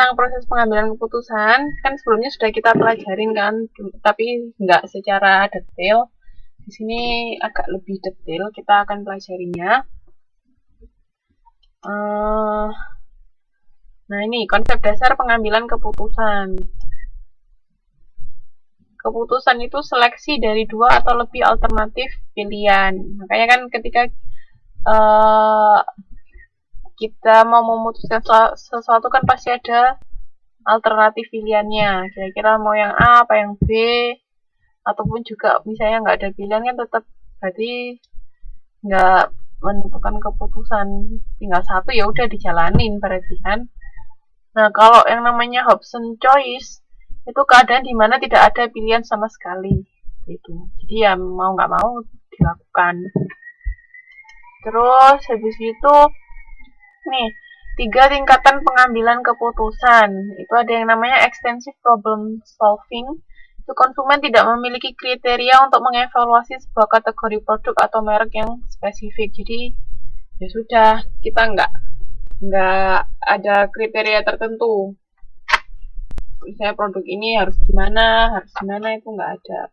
tentang proses pengambilan keputusan kan sebelumnya sudah kita pelajarin kan, tapi nggak secara detail. Di sini agak lebih detail kita akan pelajarinya. Nah, ini konsep dasar pengambilan keputusan. Keputusan itu seleksi dari 2 atau lebih alternatif pilihan. Makanya kan ketika kita mau memutuskan sesuatu kan pasti ada alternatif pilihannya. Kira-kira mau yang A apa yang B, ataupun juga misalnya nggak ada pilihan kan tetap berarti nggak menentukan keputusan, tinggal satu ya udah dijalanin berarti kan. Nah, kalau yang namanya option choice itu keadaan dimana tidak ada pilihan sama sekali gitu. Jadi ya mau nggak mau dilakukan. Terus habis itu nih 3 tingkatan pengambilan keputusan. Itu ada yang namanya extensive problem solving. Itu konsumen tidak memiliki kriteria untuk mengevaluasi sebuah kategori produk atau merek yang spesifik. Jadi ya sudah, kita nggak ada kriteria tertentu. Misalnya produk ini harus gimana itu nggak ada.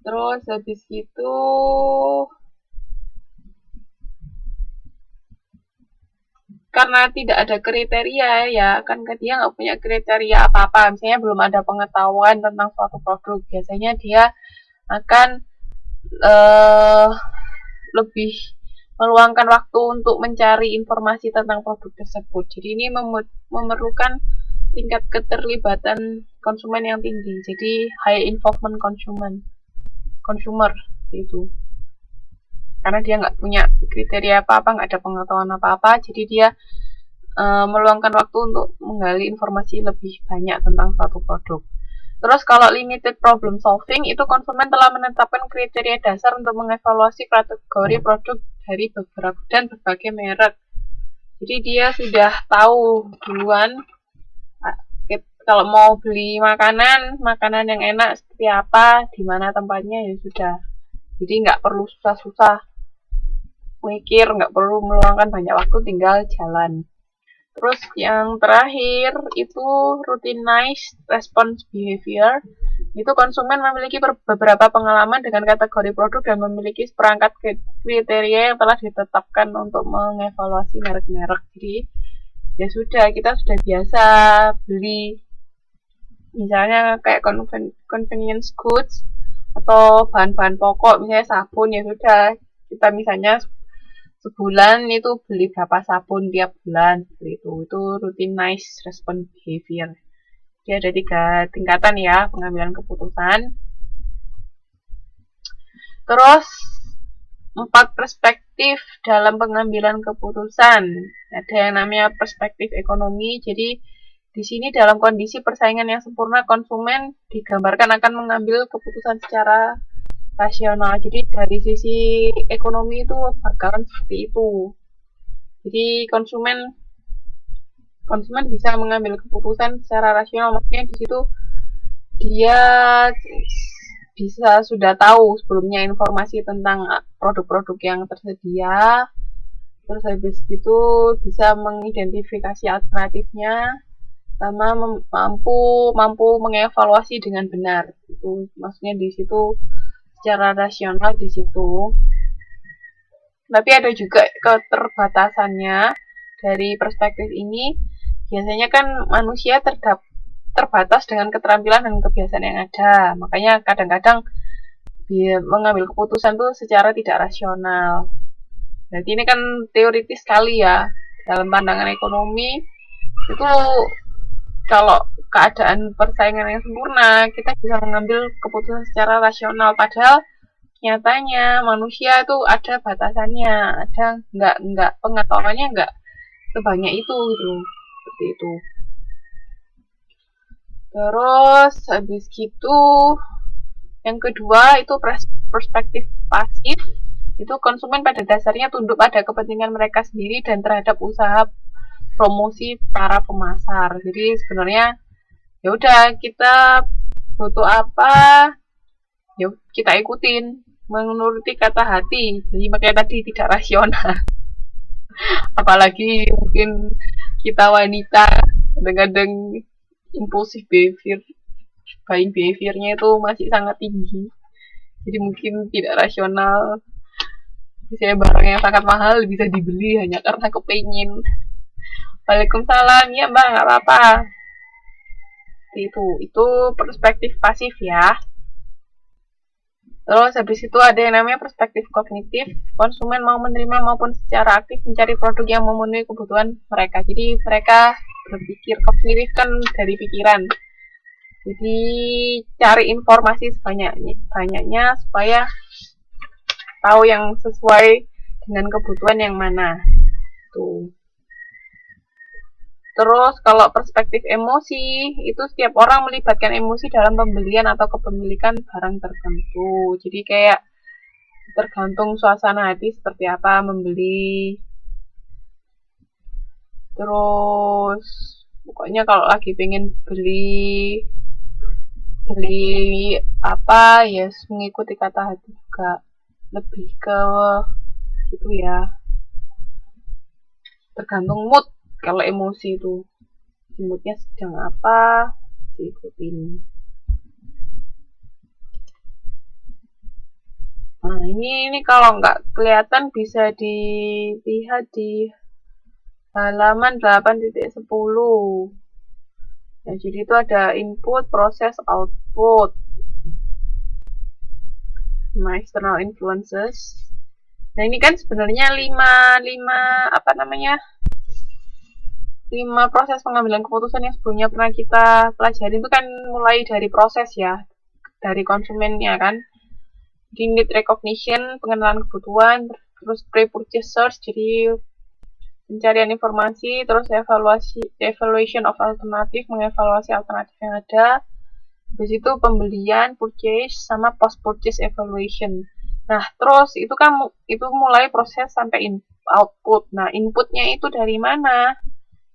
Terus habis itu karena tidak ada kriteria ya kan dia nggak punya kriteria apa-apa, misalnya belum ada pengetahuan tentang suatu produk, biasanya dia akan lebih meluangkan waktu untuk mencari informasi tentang produk tersebut. Jadi ini memerlukan tingkat keterlibatan konsumen yang tinggi, jadi high involvement consumer itu. Karena dia nggak punya kriteria apa-apa, nggak ada pengetahuan apa-apa, jadi dia meluangkan waktu untuk menggali informasi lebih banyak tentang suatu produk. Terus kalau limited problem solving, itu konsumen telah menetapkan kriteria dasar untuk mengevaluasi kategori produk dari berbagai merek. Jadi dia sudah tahu duluan kalau mau beli makanan yang enak seperti apa, di mana tempatnya, ya sudah. Jadi nggak perlu susah-susah mikir, nggak perlu meluangkan banyak waktu, tinggal jalan. Terus yang terakhir itu routinized response behavior. Itu konsumen memiliki beberapa pengalaman dengan kategori produk dan memiliki seperangkat kriteria yang telah ditetapkan untuk mengevaluasi merek-merek. Jadi ya sudah, kita sudah biasa beli misalnya kayak convenience goods atau bahan-bahan pokok, misalnya sabun, ya sudah kita misalnya sebulan itu beli berapa sabun tiap bulan, itu routinized response behavior. Jadi ada 3 tingkatan ya pengambilan keputusan. Terus 4 perspektif dalam pengambilan keputusan. Ada yang namanya perspektif ekonomi. Jadi di sini dalam kondisi persaingan yang sempurna, konsumen digambarkan akan mengambil keputusan secara rasional. Jadi dari sisi ekonomi itu bakalan seperti itu. Jadi konsumen bisa mengambil keputusan secara rasional, maksudnya di situ dia bisa sudah tahu sebelumnya informasi tentang produk-produk yang tersedia. Terus habis itu bisa mengidentifikasi alternatifnya, sama mampu mengevaluasi dengan benar. Itu maksudnya di situ secara rasional di situ. Tapi ada juga keterbatasannya dari perspektif ini. Biasanya kan manusia terbatas dengan keterampilan dan kebiasaan yang ada. Makanya kadang-kadang mengambil keputusan tuh secara tidak rasional. Berarti ini kan teoritis sekali ya. Dalam pandangan ekonomi itu kalau keadaan persaingan yang sempurna, kita bisa mengambil keputusan secara rasional, padahal nyatanya manusia itu ada batasannya, ada nggak pengetahuannya nggak sebanyak itu gitu, seperti itu. Terus habis gitu yang kedua itu perspektif pasif. Itu konsumen pada dasarnya tunduk pada kepentingan mereka sendiri dan terhadap usaha promosi para pemasar. Jadi sebenarnya ya udah, kita butuh apa ya kita ikutin, menuruti kata hati. Jadi makanya tadi tidak rasional. Apalagi mungkin kita wanita kadang-kadang impulsif buying behavior-nya itu masih sangat tinggi. Jadi mungkin tidak rasional. Misalnya barang yang sangat mahal bisa dibeli hanya karena kepengen. Waalaikumsalam, ya mbak, nggak apa-apa. Itu perspektif pasif ya. Terus habis itu ada yang namanya perspektif kognitif. Konsumen mau menerima maupun secara aktif mencari produk yang memenuhi kebutuhan mereka. Jadi mereka berpikir, kognitif kan dari pikiran. Jadi cari informasi banyaknya supaya tahu yang sesuai dengan kebutuhan yang mana. Tuh. Terus kalau perspektif emosi, itu setiap orang melibatkan emosi dalam pembelian atau kepemilikan barang tertentu. Jadi kayak tergantung suasana hati seperti apa membeli. Terus pokoknya kalau lagi pengen beli apa ya mengikuti kata hati juga, lebih ke itu ya, tergantung mood. Kalau emosi itu moodnya sedang apa diikutin. Nah ini kalau nggak kelihatan bisa dilihat di halaman 8.10. Nah, jadi itu ada input, proses, output. Nah, external influences. Nah, ini kan sebenarnya 5 proses pengambilan keputusan yang sebelumnya pernah kita pelajari itu kan mulai dari proses ya, dari konsumennya kan. Di need recognition, pengenalan kebutuhan, terus pre-purchase search, jadi pencarian informasi, terus evaluation of alternative, mengevaluasi alternatif yang ada. Habis itu pembelian, purchase, sama post-purchase evaluation. Nah, terus itu kan itu mulai proses sampai output. Nah, inputnya itu dari mana?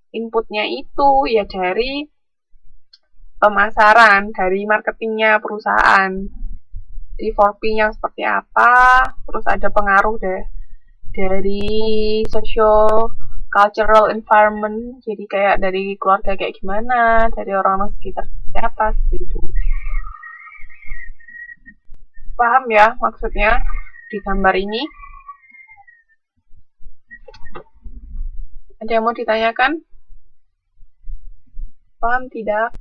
Inputnya itu ya dari pemasaran, dari marketingnya perusahaan. Di 4P-nya seperti apa, terus ada pengaruh dari social cultural environment, jadi kayak dari keluarga kayak gimana, dari orang-orang sekitar seperti apa gitu. Paham ya maksudnya di gambar ini? Ada yang mau ditanyakan? Paham tidak?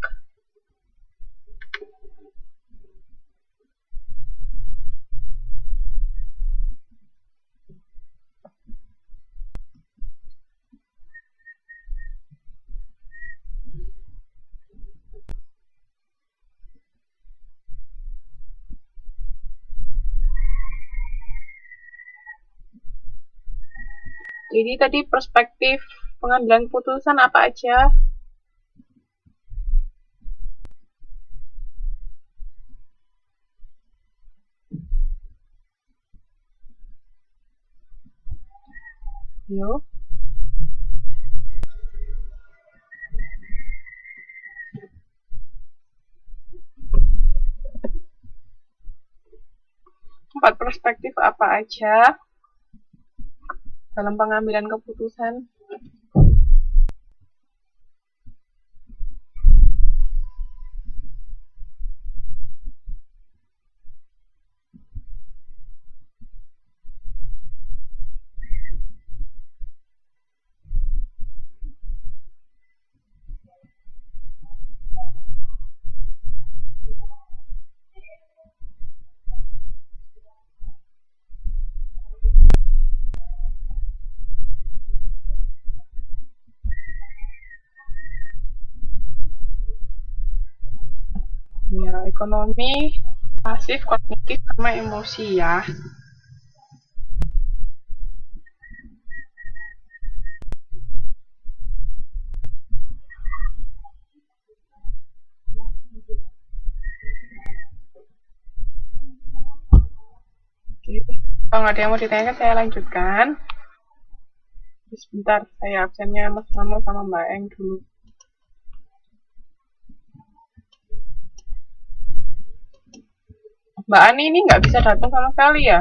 Jadi tadi perspektif pengambilan keputusan apa aja? Yuk. Empat perspektif apa aja dalam pengambilan keputusan? Ya, ekonomi, pasif, kognitif, sama emosi ya. Oke, kalau nggak ada yang mau ditanyakan, saya lanjutkan. Sebentar, saya absennya Mas Mano sama Mbak Eng dulu. Mbak Ani ini nggak bisa datang sama sekali ya?